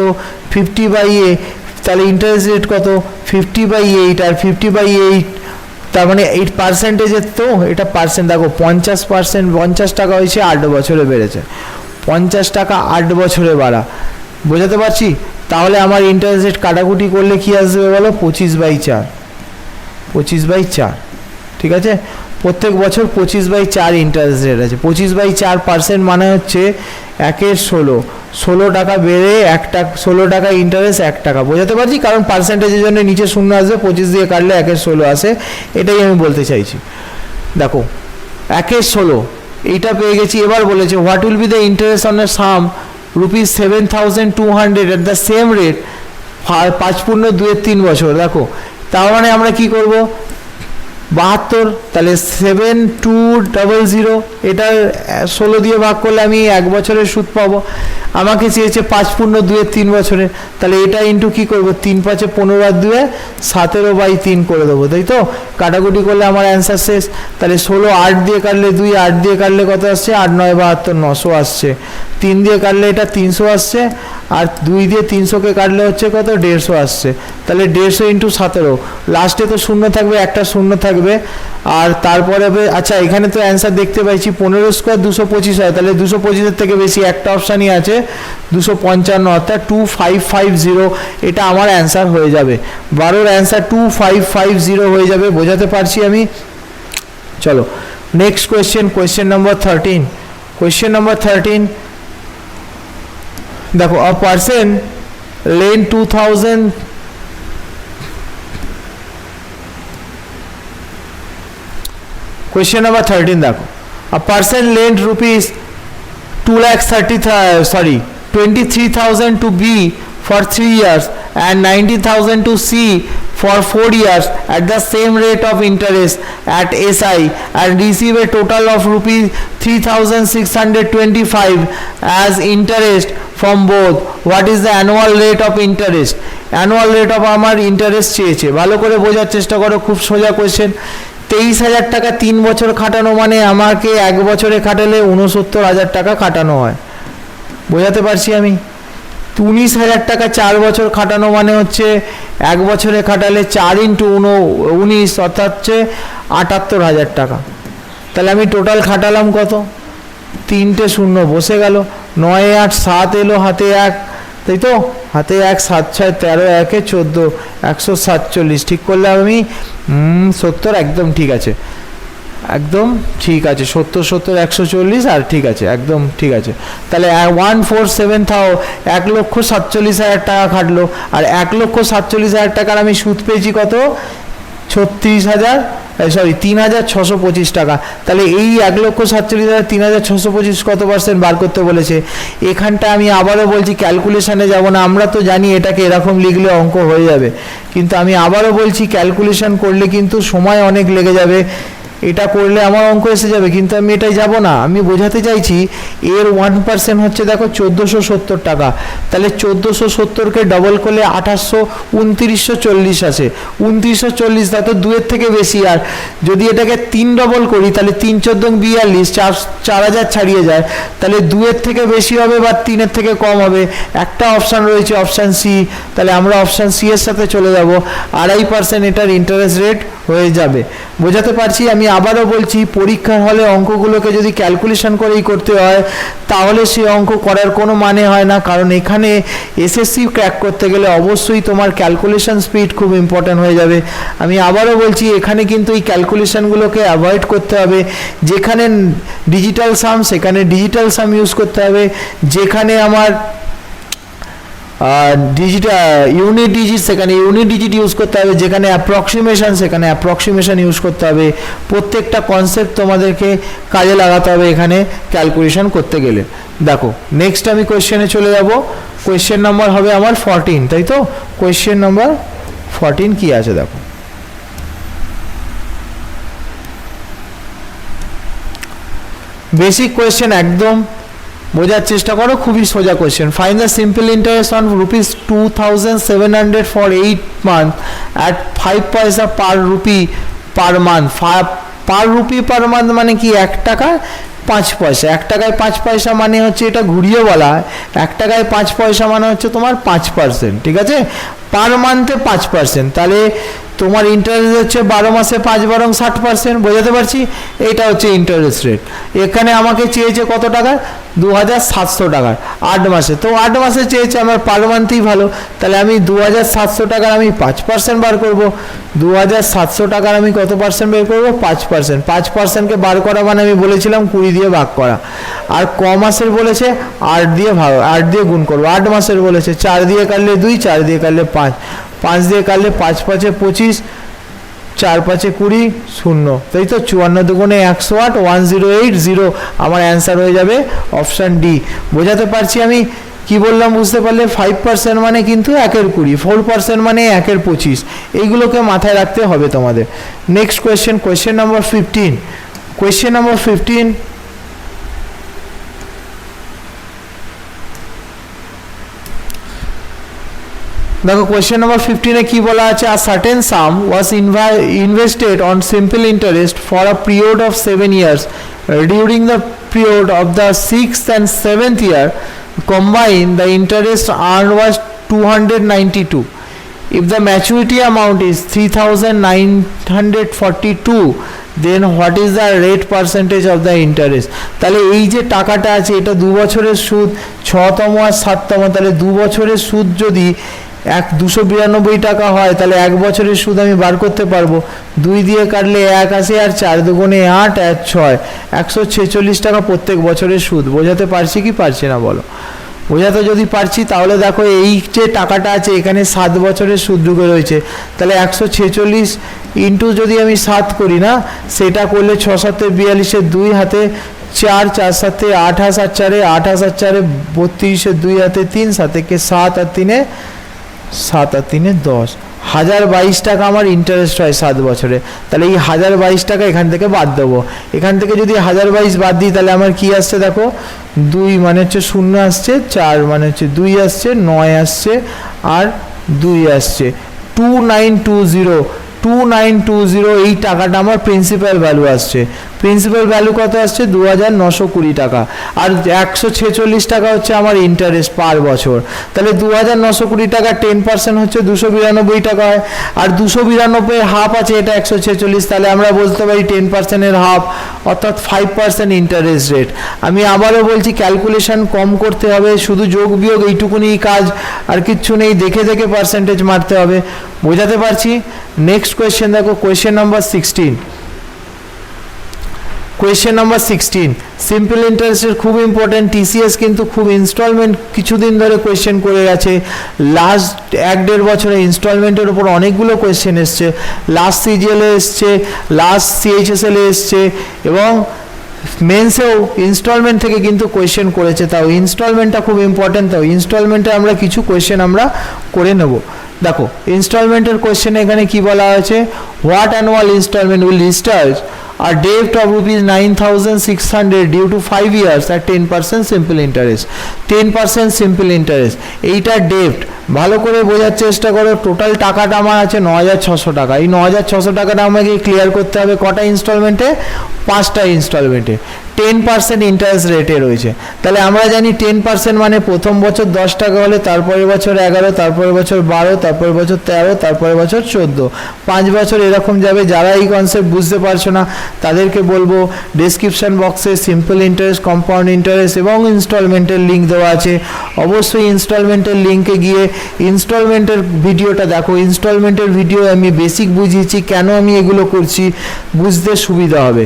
Speaker 1: 50/8, তাহলে ইন্টারেস্ট রেট কত 50/8, আর 50/8 তার মানে 8%, তো এটা পার্সেন্ট দেখো 50%, 50 টাকা হয়েছে 8 বছরে বেড়েছে, 50 টাকা 8 বছরে বাড়া। বোঝাতে পারছি? তাহলে আমার ইন্টারেস্ট রেট কাটাকুটি করলে কি আসবে বলো, 25/4। ঠিক আছে, প্রত্যেক বছর 25/4 ইন্টারেস্ট রেট আছে। 25/4% মানে হচ্ছে 16 টাকা বেড়ে 1 টাকা, 16 টাকা ইন্টারেস্ট 1 টাকা। বোঝাতে পারছি? কারণ পার্সেন্টেজের জন্য নিচে শূন্য আসবে, 25 দিয়ে কাটলে 16 আসে, এটাই আমি বলতে চাইছি। দেখো 16 এইটা পেয়ে গেছি। এবার বলেছে what will be the interest on a some rupees 7200 at the same rate 5 × 2 = 3 বছর। দেখো তার মানে আমরা কি করব, 72, তাহলে 7200, এটা 16 দিয়ে ভাগ করলে আমি 1 বছরের সুদ পাবো। আমাকে চেয়েছে 5 পূর্ণ 2 3 বছরের, তাহলে এটা ইন্টু কী করবো, 3 5 15 আর 2 17/3 করে দেবো, তাই তো? কাটাকুটি করলে আমার অ্যান্সার শেষ। তাহলে 16 8 দিয়ে কাটলে 2, 8 দিয়ে কাটলে কত আসছে, 8 9 72, 900 আসছে। 3 দিয়ে কাটলে এটা 300 আসছে, আর 2 দিয়ে 300কে কাটলে হচ্ছে কত, 150 আসছে। তাহলে 150 ইন্টু 17, লাস্টে তো শূন্য থাকবে, একটা শূন্য থাকবে। আর তারপরে আচ্ছা এখানে তো অ্যান্সার দেখতে পাইছি 15 স্কোয়ার 225 হয়, তাহলে 225-এর থেকে বেশি একটা অপশানই আছে 255, অর্থাৎ 2550, এটা আমার অ্যান্সার হয়ে যাবে। 12-র অ্যান্সার 2550 হয়ে যাবে। বোঝাতে পারছি আমি? চলো next question number 13। Question number 13 দেখো, a person lane 2000, question number 13 দেখো, a person lent rupees 23,000 to B for 3 years and 90,000 to C for 4 years at the same rate of interest at SI and receive a total of rupees 3,625 as interest from both. What is the annual rate of interest? Annual rate of আমার interest চেয়েছে। ভালো করে বোঝার চেষ্টা করো, খুব সোজা question. 23,000 টাকা 3 বছর খাটানো মানে আমাকে 1 বছরে খাটালে 69,000 টাকা খাটানো হয়। বোঝাতে পারছি আমি? 19,000 টাকা 4 বছর খাটানো মানে হচ্ছে 1 বছরে খাটালে 4 × 19 অর্থাৎ হচ্ছে 78,000 টাকা। তাহলে আমি টোটাল খাটালাম কত, 3টে শূন্য বসে গেল, 9 8 7 এলো হাতে 1, তাই তো? হাতে 1 7 6 13 1 14 147, ঠিক করলে আমি 70, একদম ঠিক আছে, একদম ঠিক আছে, 70 70 140, আর ঠিক আছে, একদম ঠিক আছে। তাহলে 1,47,000 টাকা খাটলো, আর 1,47,000 টাকার আমি সুদ পেয়েছি কত, 3,625 টাকা। তাহলে এই 1,47,000 3,625 কত পার্সেন্ট বার করতে বলেছে। এখানটা আমি আবারও বলছি, ক্যালকুলেশানে যাব না, আমরা তো জানি এটাকে এরকম লিখলে অঙ্ক হয়ে যাবে, কিন্তু আমি আবারও বলছি ক্যালকুলেশন করলে কিন্তু সময় অনেক লেগে যাবে। এটা করলে আমার অঙ্ক এসে যাবে, কিন্তু আমি এটাই যাব না। আমি বোঝাতে চাইছি এর 1% হচ্ছে দেখো 1,470 টাকা। তাহলে 1,470কে ডবল করলে 2,940 আসে। 2,940 তা তো 2-এর থেকে বেশি। আর যদি এটাকে 3 ডবল করি তাহলে 3 14 42, 4,000 ছাড়িয়ে যায়। তাহলে 2-এর থেকে বেশি হবে বা 3-এর থেকে কম হবে। একটা অপশান রয়েছে, অপশান সি। তাহলে আমরা অপশান সি এর সাথে চলে যাব। 2.5% এটার ইন্টারেস্ট রেট হয়ে যাবে। বোঝাতে পারছি? আমি আবারও বলছি, পরীক্ষার হলে অঙ্কগুলোকে যদি ক্যালকুলেশন করেই করতে হয় তাহলে সেই অঙ্ক করার কোনো মানে হয় না, কারণ এখানে এসএসসি ক্র্যাক করতে গেলে অবশ্যই তোমার ক্যালকুলেশন স্পিড খুব ইম্পর্ট্যান্ট হয়ে যাবে। আমি আবারও বলছি, এখানে কিন্তু এই ক্যালকুলেশনগুলোকে অ্যাভয়েড করতে হবে। যেখানে ডিজিটাল সাম সেখানে ডিজিটাল সাম ইউজ করতে হবে, যেখানে আমার ইউনিট ডিজিট সেখানে ইউনিট ডিজিট ইউজ করতে হবে, যেখানে অ্যাপ্রক্সিমেশন সেখানে অ্যাপ্রক্সিমেশন ইউজ করতে হবে। প্রত্যেকটা কনসেপ্ট তোমাদেরকে কাজে লাগাতে হবে এখানে ক্যালকুলেশন করতে গেলে। দেখো নেক্সট আমি কোয়েশ্চেনে চলে যাব। কোয়েশ্চেন নাম্বার হবে আমার 14, তাই তো? কোয়েশ্চেন নাম্বার 14 কি আছে দেখো। বেসিক কোয়েশ্চেন, একদম বোঝার চেষ্টা করো, খুবই সোজা question. Find the simple interest on rupees 2,700 for 8 months at 5 পয়সা পার রুপি পার মান্থ। পার রুপি পার মান্থ মানে কি, 1 টাকা 5 পয়সা। 1 টাকায় 5 পয়সা মানে হচ্ছে, এটা ঘুরিয়ে বলা হয়, 1 টাকায় 5 পয়সা মানে হচ্ছে তোমার 5%, ঠিক আছে? পার মান্থে 5%, তাহলে তোমার ইন্টারেস্ট হচ্ছে 12 মাসে 5 বারং 60%। বোঝাতে পারছি? এটা হচ্ছে ইন্টারেস্ট রেট। এখানে আমাকে চেয়েছে কত টাকা, 2,700 টাকার 8 মাসে। তো 8 মাসে চেয়েছে, আমার পার মান্থই ভালো। তাহলে আমি 2,700 টাকার আমি 5% বার করব। 2,700 টাকার আমি কত পার্সেন্ট বের করবো, 5%। 5%কে বার করা মানে আমি বলেছিলাম 20 দিয়ে ভাগ করা। আর ক মাসের বলেছে 8 দিয়ে ভাগ, 8 দিয়ে গুণ করবো। 8 মাসের বলেছে 4 দিয়ে কাটলে 2, 4 দিয়ে কাটলে 5, 5 দিয়ে কাটলে 5 5 25, 4 5 20, 0, তাই তো? 54 দুগুণে 108, 1080 আমার অ্যান্সার হয়ে যাবে অপশান ডি। বোঝাতে পারছি আমি?
Speaker 2: কি বললাম বুঝতে পারলে? 5% মানে কিন্তু 1/20, 4% মানে 1/25, এইগুলোকে মাথায় রাখতে হবে তোমাদের। Next question number 15। Question number 15, দেখো কোয়েশ্চেন নাম্বার 15-এ কি বলা আছে? A certain some was invested on simple interest for a period of 7 years. During the period of the 6th and 7th year combined, the interest earned was 292. If the maturity amount is 3942, then what is the rate percentage of the interest? তাহলে এই যে টাকাটা আছে এটা 2 বছরের সুদ, 6তম আর 7তম, তাহলে 2 বছরের সুদ যদি 292 টাকা হয় তাহলে 1 বছরের সুদ আমি বার করতে পারবো। 2 দিয়ে কাটলে 1 আসে আর 4 দুগুণে 8 আর 6, 146 টাকা প্রত্যেক বছরের সুদ। বোঝাতে পারছি কি পারছি না বলো? বোঝাতে যদি পারছি তাহলে দেখো এই যে টাকাটা আছে এখানে 7 বছরের সুদ ঢুকে রয়েছে, তাহলে 146 ইন্টু যদি আমি 7 করি না, সেটা করলে 6 7 42, 2 হাতে 4, 4 7 28 আর 4 28 আর 4 32, 2 হাতে 3, 7 7 আর 3 7 আর 3 10, 1022 টাকা আমার ইন্টারেস্ট হয় 7 বছরে। তাহলে এই 1022 টাকা এখান থেকে বাদ দেবো। এখান থেকে যদি 1022 বাদ দিই তাহলে আমার কি আসছে দেখো? 2 মানে হচ্ছে 0 আসছে, 4 মানে হচ্ছে 2 আসছে, 9 আসছে আর 2 আসছে, 2920 এই টাকাটা আমার প্রিন্সিপাল ভ্যালু আসছে। প্রিন্সিপাল ভ্যালু কত আসছে? 2920 টাকা। আর 146 টাকা হচ্ছে আমার ইন্টারেস্ট পার বছর। তাহলে 2920 টাকা 10% হচ্ছে 292 টাকা হয়। আর 292 হাফ আছে, এটা 146, তাহলে আমরা বলতে পারি 10%-এর হাফ, অর্থাৎ 5% ইন্টারেস্ট রেট। আমি আবারও বলছি ক্যালকুলেশন কম করতে হবে, শুধু যোগ বিয়োগ এইটুকুনি কাজ, আর কিচ্ছু নেই, দেখে দেখে পার্সেন্টেজ মারতে হবে। বোঝাতে পারছি? নেক্সট কোয়েশ্চেন দেখো, question number 16। Question number 16 simple ইন্টারেস্টের খুব ইম্পর্টেন্ট। টিসিএস কিন্তু খুব ইনস্টলমেন্ট কিছুদিন ধরে কোয়েশ্চেন করে গেছে। লাস্ট 1-1.5 বছরে ইনস্টলমেন্টের উপর অনেকগুলো কোয়েশ্চেন এসছে। লাস্ট সিজিএলে এসছে, লাস্ট সিএইচএসএলে এসছে, এবং মেন্সেও ইনস্টলমেন্ট থেকে কিন্তু কোয়েশ্চেন করেছে। তাও ইনস্টলমেন্টটা খুব ইম্পর্টেন্ট, তাও ইনস্টলমেন্টে আমরা কিছু কোয়েশ্চেন আমরা করে নেব। দেখো ইনস্টলমেন্টের কোয়েশ্চেনে এখানে কি বলা হয়েছে? What annual installment will discharge a debt of rupees 9600 due to 5 years at 10% simple interest. 10% simple interest, এইটা ডেপ্ট। ভালো করে বোঝার চেষ্টা করো। টোটাল টাকাটা আমার আছে 9600 টাকা। এই 9600 টাকাটা আমাকে ক্লিয়ার করতে হবে কটা ইনস্টলমেন্টে? 5টা ইনস্টলমেন্টে। 10% ইন্টারেস্ট রেটে রয়েছে। তাহলে আমরা জানি 10% মানে প্রথম বছর 10 টাকা হলে তারপরের বছর 11, তারপরের বছর 12, তারপরের বছর 13, তারপরের বছর 14, 5 বছর এরকম যাবে। যারা এই কনসেপ্ট বুঝতে পারছো না তাদেরকে বলবো ডেসক্রিপশন বক্সে সিম্পল ইন্টারেস্ট, কম্পাউন্ড ইন্টারেস্ট এবং ইনস্টলমেন্টের লিঙ্ক দেওয়া আছে। অবশ্যই ইনস্টলমেন্টের লিঙ্কে গিয়ে ইনস্টলমেন্টের ভিডিওটা দেখো। ইনস্টলমেন্টের ভিডিও আমি বেসিক বুঝিয়েছি, কেন আমি এগুলো করছি বুঝতে সুবিধা হবে।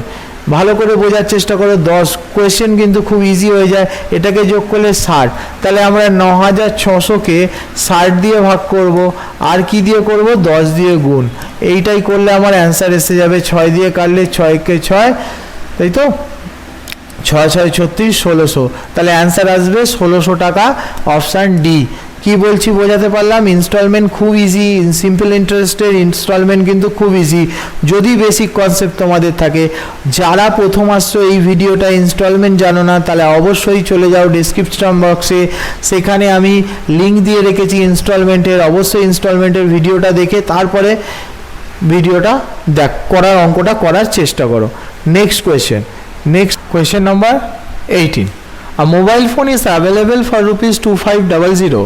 Speaker 2: ভালো করে বোঝার চেষ্টা করো। 10 কোয়েশ্চেন কিন্তু খুব ইজি হয়ে যায়। এটাকে যোগ করলে 60, তাহলে আমরা 9600-কে 60 দিয়ে ভাগ করব। আর কি দিয়ে করব? 10 দিয়ে গুণ। এইটাই করলে আমার অ্যান্সার এসে যাবে। 6 দিয়ে কাটলে 6 × 6, তাই তো 6 × 6 = 36, 1600। তাহলে অ্যান্সার আসবে 1600 টাকা, অপশান ডি। কি বলছি বোঝাতে পারলাম? ইনস্টলমেন্ট খুব ইজি। সিম্পল ইন্টারেস্টের ইনস্টলমেন্ট কিন্তু খুব ইজি যদি বেসিক কনসেপ্ট তোমাদের থাকে। যারা প্রথম আসছো এই ভিডিওটা ইনস্টলমেন্ট জানো না, তাহলে অবশ্যই চলে যাও ডেসক্রিপশন বক্সে, সেখানে আমি লিঙ্ক দিয়ে রেখেছি ইনস্টলমেন্টের। অবশ্যই ইনস্টলমেন্টের ভিডিওটা দেখে তারপরে ভিডিওটা করার অঙ্কটা করার চেষ্টা করো। Next question number 18। A mobile phone is available for rupees 2500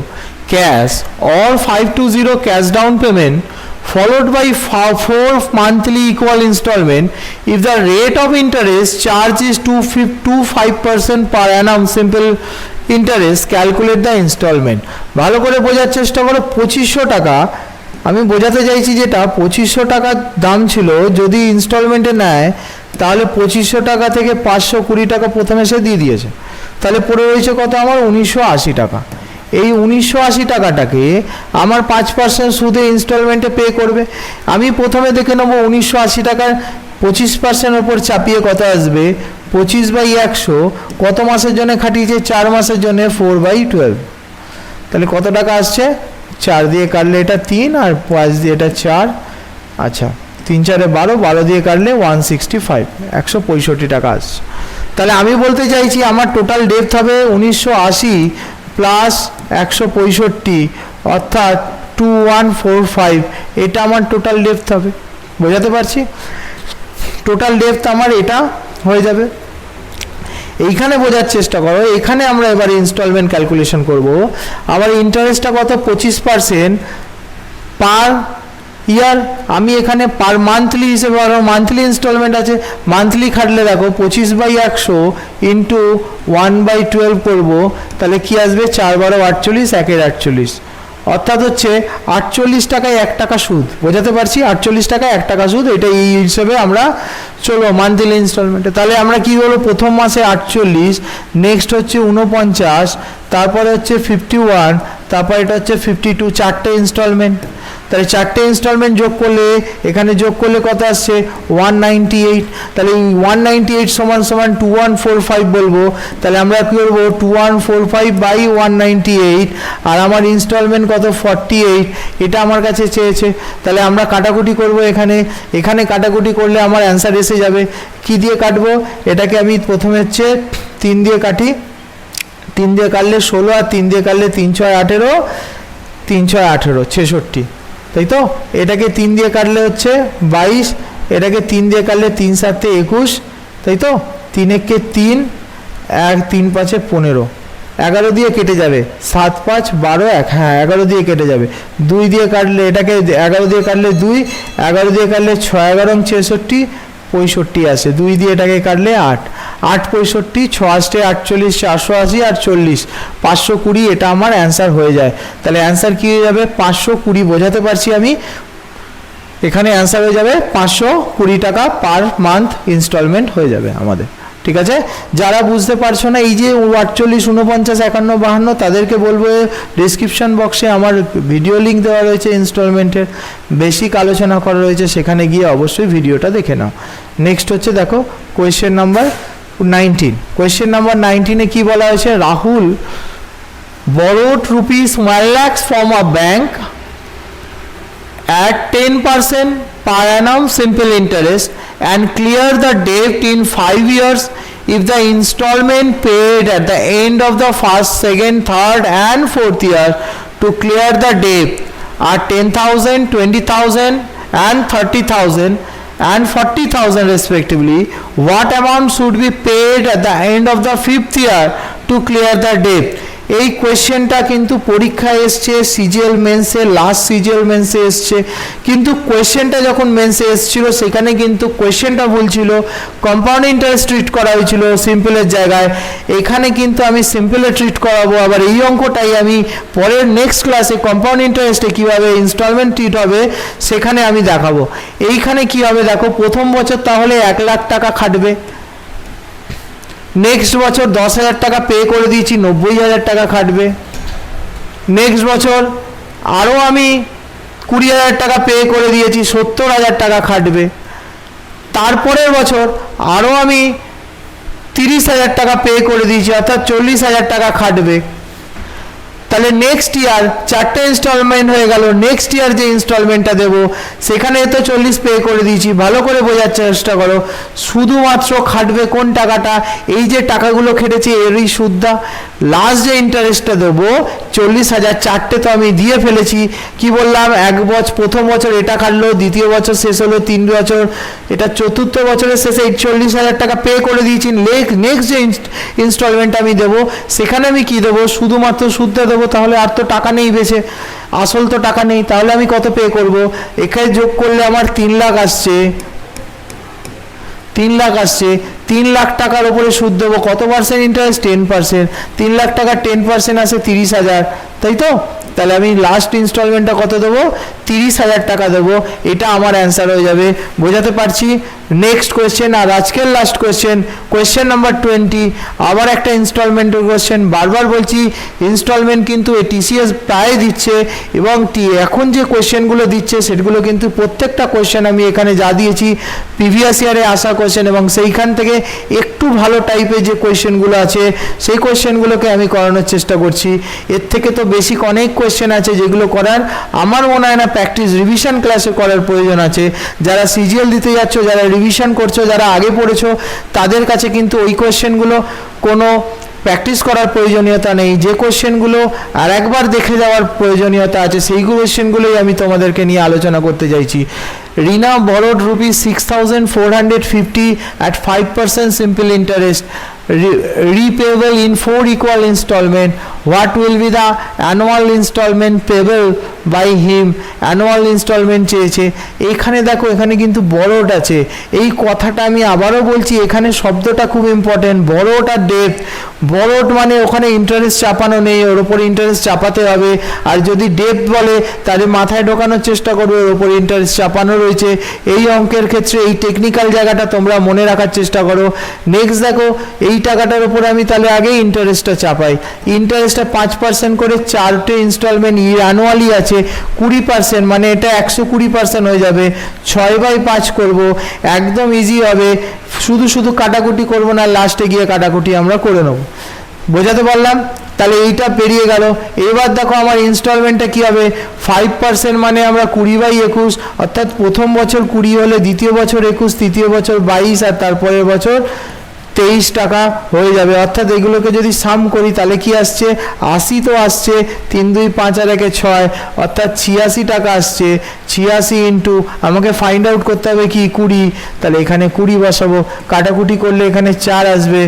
Speaker 2: cash or 520 cash down payment followed by 4 monthly equal installment. If the rate of interest charge is 2.5% per annum simple interest, calculate the installment. ভালো করে বোঝার চেষ্টা করো। 2500 টাকা আমি বোঝাতে চাইছি, যেটা 2500 টাকার দাম ছিল যদি ইনস্টলমেন্টে নেয় তাহলে 2500 টাকা থেকে 520 টাকা প্রথমে সে দিয়ে দিয়েছে। তাহলে পড়ে রয়েছে কত? আমার 1980 টাকা। এই 1980 টাকাটাকে আমার 5% সুদে ইনস্টলমেন্টে পে করবে। আমি প্রথমে দেখে নেবো 1980 টাকার 25% ওপর চাপিয়ে কত আসবে? 25/100 কত মাসের জন্য খাটিয়েছে? 4 মাসের জন্য 4/12।
Speaker 1: তাহলে কত টাকা আসছে, 4 দিয়ে কাটলে এটা 3 আর 5 দিয়ে এটা 4, আচ্ছা 3 4 12, 12 দিয়ে কাটলে 165, 165 টাকা আসছে। তাহলে আমি বলতে চাইছি আমার টোটাল ডেপথ হবে 1980 প্লাস 165 অর্থাৎ 2145, এটা আমার টোটাল ডেপথ হবে। বোঝাতে পারছি? টোটাল ডেপথ আমার এটা হয়ে যাবে। এইখানে বোঝার চেষ্টা করো, এখানে আমরা এবারে ইনস্টলমেন্ট ক্যালকুলেশন করব। আমার ইন্টারেস্টটা কত, 25% পার ইয়ার। আমি এখানে পার মান্থলি হিসেবে, মান্থলি ইনস্টলমেন্ট আছে, মান্থলি খাটলে দেখো 25/100 ইন্টু 1/12 করবো, তাহলে কি আসবে, 4 12 48, 1 48, অর্থাৎ হচ্ছে 48 টাকায় 1 টাকা সুদ। বোঝাতে পারছি? 48 টাকায় 1 টাকা সুদ, এটা এই হিসেবে আমরা চলবো মান্থলি ইনস্টলমেন্টে। তাহলে আমরা কি বলবো, প্রথম মাসে 48, নেক্সট হচ্ছে 49, তারপরে হচ্ছে 51, তারপর এটা হচ্ছে 52, 4টে ইনস্টলমেন্ট। তাহলে 4টে ইনস্টলমেন্ট যোগ করলে, এখানে যোগ করলে কত আসছে, 198। তাহলে 198 সমান সমান 2145 বলবো। তাহলে আমরা কি করবো, 2145/198, আর আমার ইনস্টলমেন্ট কত, 48, এটা আমার কাছে চেয়েছে। তাহলে আমরা কাটাকুটি করব এখানে, এখানে কাটাকুটি করলে আমার অ্যান্সার এসে যাবে। কি দিয়ে কাটবো, এটাকে আমি প্রথমে হচ্ছে 3 দিয়ে কাটি, 3 দিয়ে কাটলে 16, আর 3 দিয়ে কাটলে 3 6 18, 3 6 18, 66, তাই তো? এটাকে 3 দিয়ে কাটলে হচ্ছে 22, এটাকে 3 দিয়ে কাটলে 3 7 21, তাই তো? 3 1 3, 1 3 5 15, 11 দিয়ে কেটে যাবে, 7 5 12 1, হ্যাঁ 11 দিয়ে কেটে যাবে। 2 দিয়ে কাটলে, এটাকে 11 দিয়ে কাটলে 2, 11 দিয়ে কাটলে 6 11 66, 65 আসে। 2 দিয়ে এটাকে কাটলে 8 8 65, 6 8 48, 480 আর 40, 520, এটা আমার অ্যান্সার হয়ে যায়। তাহলে অ্যান্সার কি হয়ে যাবে, 520। বোঝাতে পারছি আমি? এখানে অ্যান্সার হয়ে যাবে 520 টাকা পার মান্থ ইনস্টলমেন্ট হয়ে যাবে আমাদের। ঠিক আছে? যারা বুঝতে পারছো না, এই যে 48 49 51 52, তাদেরকে বলবো ডেসক্রিপশন বক্সে আমার ভিডিও লিঙ্ক দেওয়া রয়েছে ইনস্টলমেন্টের, বেসিক আলোচনা করা রয়েছে, সেখানে গিয়ে অবশ্যই ভিডিওটা দেখে নাও। নেক্সট হচ্ছে দেখো কোয়েশ্চেন নাম্বার 19। কোয়েশ্চেন নাম্বার 19-এ কি বলা হয়েছে, Rahul borrowed rupees 1 lakhs from a bank at 10% per annum simple interest and clear the debt in 5 years if the installment paid at the end of the first, second, third and fourth year to clear the debt are 10,000, 20,000 and 30,000 and 40,000 respectively. What amount should be paid at the end of the 5th year to clear the debt? এই কোয়েশ্চেনটা কিন্তু পরীক্ষায় এসছে, CGL মেন্সে, last CGL মেন্সে এসছে, কিন্তু কোয়েশ্চেনটা যখন মেন্সে এসছিল সেখানে কিন্তু কোয়েশ্চেনটা ভুল ছিল, কম্পাউন্ড ইন্টারেস্ট ট্রিট করা হয়েছিল সিম্পলের জায়গায়। এখানে কিন্তু আমি সিম্পলে ট্রিট করাবো, আবার এই অঙ্কটাই আমি পরের নেক্সট ক্লাসে কম্পাউন্ড ইন্টারেস্টে কীভাবে ইনস্টলমেন্ট ট্রিট হবে সেখানে আমি দেখাবো। এইখানে কি হবে দেখো, প্রথম বছর তাহলে 1 লাখ টাকা খাটবে, নেক্সট বছর 10,000 টাকা পে করে দিয়েছি, 90,000 টাকা খাটবে। নেক্সট বছর আরও আমি 20,000 টাকা পে করে দিয়েছি, 70,000 টাকা খাটবে। তারপরের বছর আরও আমি 30,000 টাকা পে করে দিয়েছি, অর্থাৎ 40,000 টাকা খাটবে। তাহলে নেক্সট ইয়ার 4টে ইনস্টলমেন্ট হয়ে গেল, নেক্সট ইয়ার যে ইনস্টলমেন্টটা দেবো সেখানে তো 40 পে করে দিয়েছি। ভালো করে বোঝার চেষ্টা করো, শুধুমাত্র খাটবে কোন টাকাটা, এই যে টাকাগুলো খেটেছি এরই সুদটা। লাস্ট যে ইন্টারেস্টটা দেবো 40,000, 4টে তো আমি দিয়ে ফেলেছি। কি বললাম, প্রথম বছর এটা খাটলো, দ্বিতীয় বছর শেষ হলো, 3 বছর, এটা চতুর্থ বছরের শেষে 40,000 টাকা পে করে দিয়েছি। নেক্সট যে ইনস্টলমেন্ট আমি দেবো সেখানে আমি কি দেবো, শুধুমাত্র সুদটা দেবো। তাহলে আর তো টাকা নেই বেশি, আসল তো টাকা নেই, তাহলে আমি কত পে করব, এখানে যোগ করলে আমার 3 লাখ আসছে, 3 লাখ আসছে। 3 লাখ টাকার উপরে সুদ দেবো, কত পার্সেন্ট ইন্টারেস্ট, 10%। 3 লাখ টাকা 10% আসে 30,000, তাই তো? তাহলে আমি লাস্ট ইনস্টলমেন্টটা কত দেবো, 30,000 টাকা দেবো, এটা আমার অ্যান্সার হয়ে যাবে। বোঝাতে পারছি? নেক্সট কোয়েশ্চেন, আর আজকের লাস্ট কোয়েশ্চেন, কোয়েশ্চেন নাম্বার 20, আবার একটা ইনস্টলমেন্টের কোয়েশ্চেন। বারবার বলছি ইনস্টলমেন্ট কিন্তু টিসিএস প্রায় দিচ্ছে, এবং এখন যে কোয়েশ্চেনগুলো দিচ্ছে সেগুলো কিন্তু প্রত্যেকটা কোয়েশ্চেন আমি এখানে যা দিয়েছি প্রিভিয়াস ইয়ারে আসা কোয়েশ্চেন, এবং সেইখান থেকে একটু ভালো টাইপের যে কোয়েশ্চেনগুলো আছে সেই কোয়েশ্চেনগুলোকে আমি করানোর চেষ্টা করছি। এর থেকে তো বেসিক অনেক কোয়েশ্চেন আছে যেগুলো করার আমার মনে হয় না প্র্যাকটিস রিভিশন ক্লাসে করার প্রয়োজন আছে। যারা সিজিএল দিতে যাচ্ছ, যারা রিভিশন করছো, যারা আগে পড়েছো, তাদের কাছে কিন্তু ওই কোয়েশ্চেনগুলো কোনো প্র্যাকটিস করার প্রয়োজনীয়তা নেই। যে কোয়েশ্চেনগুলো আর একবার দেখে যাওয়ার প্রয়োজনীয়তা আছে সেই কোয়েশ্চেনগুলোই আমি তোমাদেরকে নিয়ে আলোচনা করতে চাইছি। রিনা borrowed rupees 6,450 at 5% simple interest, repayable in 4 equal installment. What will be the annual installment payable by him? annual installment চেয়েছে। এখানে দেখো, এখানে কিন্তু borrowed আছে। এই কথাটা আমি আবারও বলছি, এখানে শব্দটা খুব ইম্পর্টেন্ট। borrowed আর debt, borrowed মানে ওখানে ইন্টারেস্ট চাপানো নেই, ওর উপর ইন্টারেস্ট চাপাতে হবে। আর যদি ডেট বলে তাহলে মাথায় ঢোকানোর চেষ্টা করবে ওর উপর ইন্টারেস্ট চাপানো রয়েছে। এই অঙ্কের ক্ষেত্রে এই টেকনিক্যাল জায়গাটা তোমরা মনে রাখার চেষ্টা করো। নেক্সট দেখো, এই টাকাটার উপর আমি তাহলে আগে ইন্টারেস্টটা চাপাই। ইন্টারেস্টটা 5% করে 4টে ইনস্টলমেন্ট অ্যানুয়ালি আছে, 20%, মানে এটা 120% হয়ে যাবে। 6/5 করব, একদম ইজি হবে। শুধু শুধু কাটাকুটি করব না, লাস্টে গিয়ে কাটাকুটি আমরা করে নেব। বোঝাতে পারলাম? তাহলে এইটা পেরিয়ে গেল। এবার দেখো আমার ইনস্টলমেন্টটা কী হবে, 5% মানে আমরা 20/21, অর্থাৎ প্রথম বছর 20 হলে দ্বিতীয় বছর 21, তৃতীয় বছর 22, আর তারপরের বছর 23 টাকা হয়ে যাবে। অর্থাৎ এগুলোকে যদি সাম করি তাহলে কি আসছে, 80 তো আসছে, 3 2 5 আর 1 6, অর্থাৎ 86 টাকা আসছে। 86 ইন্টু আমাকে ফাইন্ড আউট করতে হবে কি 20, তাহলে এখানে 20 বসাবো। কাটাকুটি করলে এখানে 4 আসবে,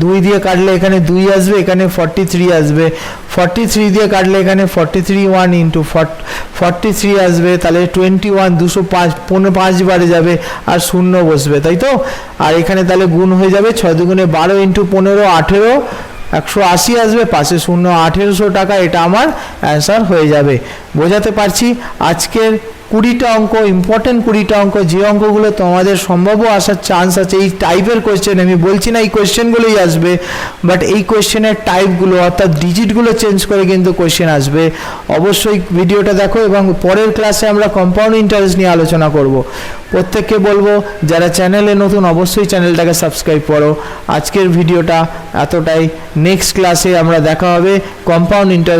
Speaker 1: 2 দিয়ে কাটলে এখানে 2 আসবে, এখানে 43 আসবে। 43 দিয়ে কাটলে এখানে 43 1 ইন্টু 43 আসবে, তাহলে 21 205, 5 বারে যাবে আর 0 বসবে, তাই তো? আর এখানে তাহলে গুণ হয়ে যাবে, 6 দুগুণে 12 ইন্টু 15 18, 180 আসবে, পাশে 0, 1800 টাকা। এটা আমার অ্যান্সার হয়ে যাবে। বোঝাতে পারছি? আজকের 20টা অঙ্ক, ইম্পর্টেন্ট 20টা অঙ্ক, যে অঙ্কগুলো তোমাদের সম্ভাব্য আসার চান্স আছে এই টাইপের কোয়েশ্চেন। আমি বলছি না এই কোয়েশ্চেনগুলোই আসবে, বাট এই কোয়েশ্চেনের টাইপগুলো অর্থাৎ ডিজিটগুলো চেঞ্জ করে কিন্তু কোয়েশ্চেন আসবে। অবশ্যই ভিডিওটা দেখো, এবং পরের ক্লাসে আমরা কম্পাউন্ড ইন্টারেস্ট নিয়ে আলোচনা করব। প্রত্যেককে বলবো যারা চ্যানেলে নতুন অবশ্যই চ্যানেলটাকে সাবস্ক্রাইব করো। আজকের ভিডিওটা এতটাই। নেক্সট ক্লাসে আমরা দেখা হবে কম্পাউন্ড ইন্টারেস্ট।